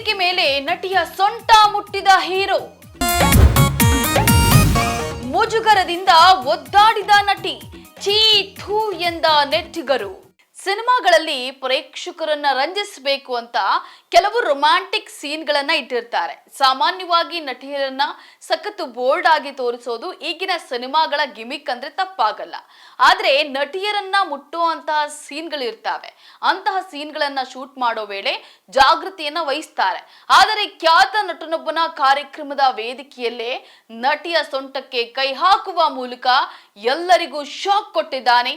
ವೇದಿಕೆ ಮೇಲೆ ನಟಿಯ ಸೊಂಟ ಮುಟ್ಟಿದ ಹೀರೋ, ಮುಜುಗರದಿಂದ ಒದ್ದಾಡಿದ ನಟಿ, ಛೀ ಥೂ ಎಂದ ನೆಟ್ಟಿಗರು. ಸಿನಿಮಾಗಳಲ್ಲಿ ಪ್ರೇಕ್ಷಕರನ್ನ ರಂಜಿಸಬೇಕು ಅಂತ ಕೆಲವು ರೊಮ್ಯಾಂಟಿಕ್ ಸೀನ್ಗಳನ್ನ ಇಟ್ಟಿರ್ತಾರೆ. ಸಾಮಾನ್ಯವಾಗಿ ನಟಿಯರನ್ನ ಸಖತ್ತು ಬೋಲ್ಡ್ ಆಗಿ ತೋರಿಸೋದು ಈಗಿನ ಸಿನಿಮಾಗಳ ಗಿಮಿಕ್ ಅಂದ್ರೆ ತಪ್ಪಾಗಲ್ಲ. ಆದ್ರೆ ನಟಿಯರನ್ನ ಮುಟ್ಟುವಂತಹ ಸೀನ್ಗಳಿರ್ತಾವೆ. ಅಂತಹ ಸೀನ್ಗಳನ್ನ ಶೂಟ್ ಮಾಡೋ ವೇಳೆ ಜಾಗೃತಿಯನ್ನ ವಹಿಸ್ತಾರೆ. ಆದರೆ ಖ್ಯಾತ ನಟನೊಬ್ಬನ ಕಾರ್ಯಕ್ರಮದ ವೇದಿಕೆಯಲ್ಲೇ ನಟಿಯ ಸೊಂಟಕ್ಕೆ ಕೈ ಹಾಕುವ ಮೂಲಕ ಎಲ್ಲರಿಗೂ ಶಾಕ್ ಕೊಟ್ಟಿದ್ದಾನೆ.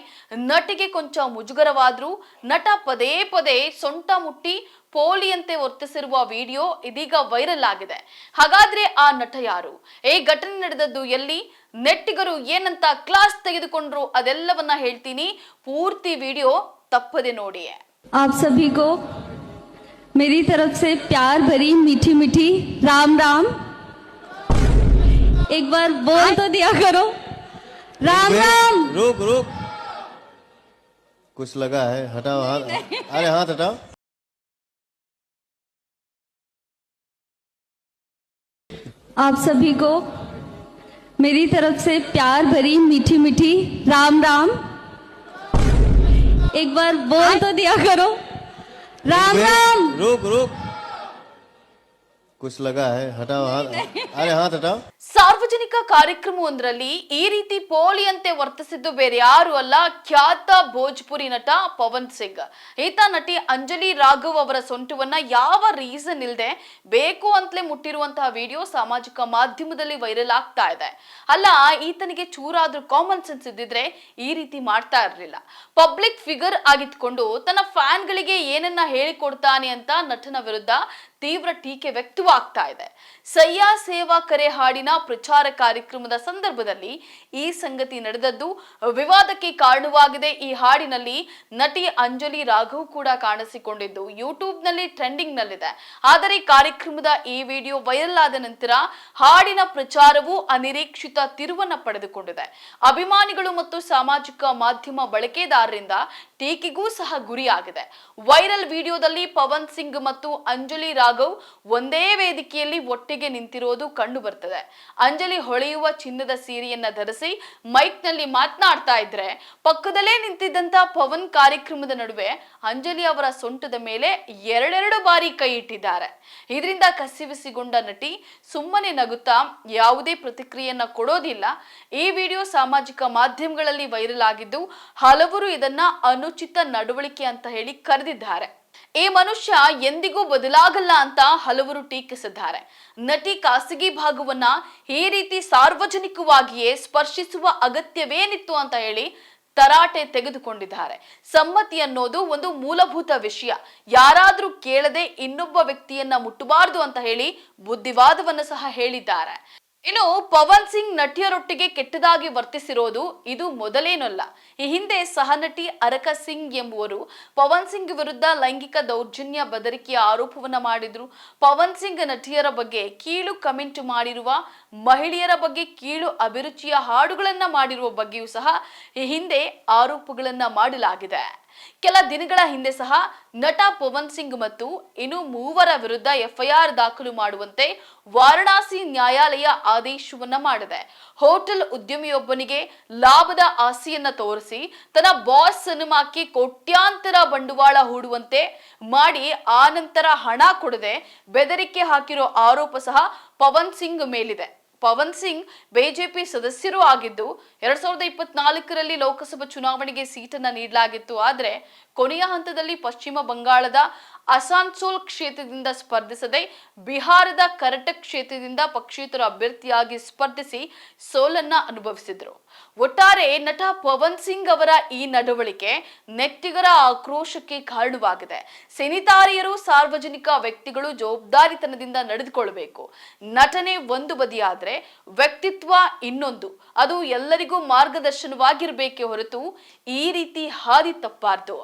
ನಟಿಗೆ ಕೊಂಚ ಮುಜುಗರವಾದ್ರೂ ನಟ ಪದೇ ಪದೇ ಸೊಂಟ ಮುಟ್ಟಿ ಪೋಲಿಯಂತೆ ವರ್ತಿಸಿರುವ ವಿಡಿಯೋ ಇದೀಗ ವೈರಲ್ ಆಗಿದೆ. ಹಾಗಾದ್ರೆ ಆ ನಟ ಯಾರು? ಈ ಘಟನೆ ನಡೆದದ್ದು ಎಲ್ಲಿ? ನೆಟ್ಟಿಗರು ಏನಂತ ಕ್ಲಾಸ್ ತೆಗೆದುಕೊಂಡ್ರು? ಅದೆಲ್ಲವನ್ನ ಹೇಳ್ತೀನಿ, ಪೂರ್ತಿ ವಿಡಿಯೋ ತಪ್ಪದೆ ನೋಡಿ. आप सभी को मेरी तरफ से प्यार भरी मीठी मीठी राम राम। एक बार बोल तो दिया करो राम राम। रुक रुक, कुछ लगा है, हटाओ हाथ। अरे हाथ हटाओ। आप सभी को मेरी तरफ से प्यार भरी मीठी मीठी राम राम। एक बार बोल तो दिया करो राम राम। रुक रुक, कुछ लगा है, हटाओ हाथ। अरे हाथ हटाओ। ಸಾರ್ವಜನಿಕ ಕಾರ್ಯಕ್ರಮವೊಂದರಲ್ಲಿ ಈ ರೀತಿ ಪೋಲಿಯಂತೆ ವರ್ತಿಸಿದ್ದು ಬೇರೆ ಯಾರು ಅಲ್ಲ, ಖ್ಯಾತ ಭೋಜ್ಪುರಿ ನಟ ಪವನ್ ಸಿಂಗ್. ಈತ ನಟಿ ಅಂಜಲಿ ರಾಘವ್ ಅವರ ಸೊಂಟವನ್ನ ಯಾವ ರೀಸನ್ ಇಲ್ಲದೆ ಬೇಕು ಅಂತಲೇ ಮುಟ್ಟಿರುವಂತಹ ವಿಡಿಯೋ ಸಾಮಾಜಿಕ ಮಾಧ್ಯಮದಲ್ಲಿ ವೈರಲ್ ಆಗ್ತಾ ಇದೆ. ಅಲ್ಲ, ಈತನಿಗೆ ಚೂರಾದ್ರೂ ಕಾಮನ್ ಸೆನ್ಸ್ ಇದ್ದಿದ್ರೆ ಈ ರೀತಿ ಮಾಡ್ತಾ ಇರಲಿಲ್ಲ. ಪಬ್ಲಿಕ್ ಫಿಗರ್ ಆಗಿದ್ಕೊಂಡು ತನ್ನ ಫ್ಯಾನ್ಗಳಿಗೆ ಏನನ್ನ ಹೇಳಿಕೊಡ್ತಾನೆ ಅಂತ ನಟನ ವಿರುದ್ಧ ತೀವ್ರ ಟೀಕೆ ವ್ಯಕ್ತವಾಗ್ತಾ ಇದೆ. ಸಯ್ಯಾ ಸೇವಾ ಕರೆ ಹಾಡಿನ ಪ್ರಚಾರ ಕಾರ್ಯಕ್ರಮದ ಸಂದರ್ಭದಲ್ಲಿ ಈ ಸಂಗತಿ ನಡೆದದ್ದು ವಿವಾದಕ್ಕೆ ಕಾರಣವಾಗಿದೆ. ಈ ಹಾಡಿನಲ್ಲಿ ನಟಿ ಅಂಜಲಿ ರಾಘವ್ ಕೂಡ ಕಾಣಿಸಿಕೊಂಡಿದ್ದು ಯೂಟ್ಯೂಬ್ ನಲ್ಲಿ ಟ್ರೆಂಡಿಂಗ್ ನಲ್ಲಿದೆ. ಆದರೆ ಕಾರ್ಯಕ್ರಮದ ಈ ವಿಡಿಯೋ ವೈರಲ್ ಆದ ನಂತರ ಹಾಡಿನ ಪ್ರಚಾರವು ಅನಿರೀಕ್ಷಿತ ತಿರುವನ್ನ ಪಡೆದುಕೊಂಡಿದೆ. ಅಭಿಮಾನಿಗಳು ಮತ್ತು ಸಾಮಾಜಿಕ ಮಾಧ್ಯಮ ಬಳಕೆದಾರರಿಂದ ಟೀಕೆಗೂ ಸಹ ಗುರಿಯಾಗಿದೆ. ವೈರಲ್ ವಿಡಿಯೋದಲ್ಲಿ ಪವನ್ ಸಿಂಗ್ ಮತ್ತು ಅಂಜಲಿ ರಾಘವ್ ಒಂದೇ ವೇದಿಕೆಯಲ್ಲಿ ಒಟ್ಟಿಗೆ ನಿಂತಿರೋದು ಕಂಡು ಬರ್ತದೆ. ಅಂಜಲಿ ಹೊಳೆಯುವ ಚಿನ್ನದ ಸೀರೆಯನ್ನ ಧರಿಸಿ ಮೈಕ್ ನಲ್ಲಿ ಮಾತನಾಡ್ತಾ ಇದ್ರೆ, ಪಕ್ಕದಲ್ಲೇ ನಿಂತಿದ್ದಂತ ಪವನ್ ಕಾರ್ಯಕ್ರಮದ ನಡುವೆ ಅಂಜಲಿ ಅವರ ಸೊಂಟದ ಮೇಲೆ ಎರಡೆರಡು ಬಾರಿ ಕೈ ಇಟ್ಟಿದ್ದಾರೆ. ಇದರಿಂದ ಕಸಿವಿಸಿಗೊಂಡ ನಟಿ ಸುಮ್ಮನೆ ನಗುತ್ತಾ ಯಾವುದೇ ಪ್ರತಿಕ್ರಿಯೆಯನ್ನ ಕೊಡೋದಿಲ್ಲ. ಈ ವಿಡಿಯೋ ಸಾಮಾಜಿಕ ಮಾಧ್ಯಮಗಳಲ್ಲಿ ವೈರಲ್ ಆಗಿದ್ದು ಹಲವರು ಇದನ್ನ ಅನುಚಿತ ನಡವಳಿಕೆ ಅಂತ ಹೇಳಿ ಕರೆದಿದ್ದಾರೆ. ಈ ಮನುಷ್ಯ ಎಂದಿಗೂ ಬದಲಾಗಲ್ಲ ಅಂತ ಹಲವರು ಟೀಕಿಸಿದ್ದಾರೆ. ನಟಿ ಖಾಸಗಿ ಭಾಗವನ್ನ ಈ ರೀತಿ ಸಾರ್ವಜನಿಕವಾಗಿಯೇ ಸ್ಪರ್ಶಿಸುವ ಅಗತ್ಯವೇನಿತ್ತು ಅಂತ ಹೇಳಿ ತರಾಟೆ ತೆಗೆದುಕೊಂಡಿದ್ದಾರೆ. ಸಮ್ಮತಿ ಅನ್ನೋದು ಒಂದು ಮೂಲಭೂತ ವಿಷಯ. ಯಾರಾದ್ರೂ ಕೇಳದೆ ಇನ್ನೊಬ್ಬ ವ್ಯಕ್ತಿಯನ್ನ ಮುಟ್ಟಬಾರದು ಅಂತ ಹೇಳಿ ಬುದ್ಧಿವಾದವನ್ನು ಸಹ ಹೇಳಿದ್ದಾರೆ. ಇನ್ನು ಪವನ್ ಸಿಂಗ್ ನಟಿಯರೊಟ್ಟಿಗೆ ಕೆಟ್ಟದಾಗಿ ವರ್ತಿಸಿರೋದು ಇದು ಮೊದಲೇನಲ್ಲ. ಈ ಹಿಂದೆ ಸಹನಟಿ ಅರಕ ಸಿಂಗ್ ಎಂಬುವರು ಪವನ್ ಸಿಂಗ್ ವಿರುದ್ಧ ಲೈಂಗಿಕ ದೌರ್ಜನ್ಯ ಬೆದರಿಕೆಯ ಆರೋಪವನ್ನ ಮಾಡಿದ್ರು. ಪವನ್ ಸಿಂಗ್ ನಟಿಯರ ಬಗ್ಗೆ ಕೀಳು ಕಮೆಂಟ್ ಮಾಡಿರುವ, ಮಹಿಳೆಯರ ಬಗ್ಗೆ ಕೀಳು ಅಭಿರುಚಿಯ ಹಾಡುಗಳನ್ನ ಮಾಡಿರುವ ಬಗ್ಗೆಯೂ ಸಹ ಈ ಹಿಂದೆ ಆರೋಪಗಳನ್ನ ಮಾಡಲಾಗಿದೆ. ಕೆಲ ದಿನಗಳ ಹಿಂದೆ ಸಹ ನಟ ಪವನ್ ಸಿಂಗ್ ಮತ್ತು ಇನ್ನು ಮೂವರ ವಿರುದ್ಧ ಎಫ್ಐಆರ್ ದಾಖಲು ಮಾಡುವಂತೆ ವಾರಣಾಸಿ ನ್ಯಾಯಾಲಯ ಆದೇಶವನ್ನ ಮಾಡಿದೆ. ಹೋಟೆಲ್ ಉದ್ಯಮಿಯೊಬ್ಬನಿಗೆ ಲಾಭದ ಆಸೆಯನ್ನ ತೋರಿಸಿ ತನ್ನ ಬಾಸ್ ಸಿನಿಮಾಕ್ಕೆ ಕೋಟ್ಯಾಂತರ ಬಂಡವಾಳ ಹೂಡುವಂತೆ ಮಾಡಿ ಆನಂತರ ಹಣ ಕೊಡದೆ ಬೆದರಿಕೆ ಹಾಕಿರೋ ಆರೋಪ ಸಹ ಪವನ್ ಸಿಂಗ್ ಮೇಲಿದೆ. ಪವನ್ ಸಿಂಗ್ ಬಿಜೆಪಿ ಸದಸ್ಯರೂ ಆಗಿದ್ದು 2024ರಲ್ಲಿ ಲೋಕಸಭಾ ಚುನಾವಣೆಗೆ ಸೀಟನ್ನ ನೀಡಲಾಗಿತ್ತು. ಆದರೆ ಕೊನೆಯ ಹಂತದಲ್ಲಿ ಪಶ್ಚಿಮ ಬಂಗಾಳದ ಅಸಾನ್ಸೋಲ್ ಕ್ಷೇತ್ರದಿಂದ ಸ್ಪರ್ಧಿಸದೆ ಬಿಹಾರದ ಕರಟಕ್ ಕ್ಷೇತ್ರದಿಂದ ಪಕ್ಷೇತರ ಅಭ್ಯರ್ಥಿಯಾಗಿ ಸ್ಪರ್ಧಿಸಿ ಸೋಲನ್ನ ಅನುಭವಿಸಿದ್ರು. ಒಟ್ಟಾರೆ ನಟ ಪವನ್ ಸಿಂಗ್ ಅವರ ಈ ನಡವಳಿಕೆ ನೆಟ್ಟಿಗರ ಆಕ್ರೋಶಕ್ಕೆ ಕಾರಣವಾಗಿದೆ. ಸಿನಿತಾರಿಯರು, ಸಾರ್ವಜನಿಕ ವ್ಯಕ್ತಿಗಳು ಜವಾಬ್ದಾರಿತನದಿಂದ ನಡೆದುಕೊಳ್ಳಬೇಕು. ನಟನೆ ಒಂದು ಬದಿಯಾದ್ರೆ ವ್ಯಕ್ತಿತ್ವ ಇನ್ನೊಂದು. ಅದು ಎಲ್ಲರಿಗೂ ಮಾರ್ಗದರ್ಶನವಾಗಿರ್ಬೇಕೇ ಹೊರತು ಈ ರೀತಿ ಹಾದಿ ತಪ್ಪಾರ್ದು.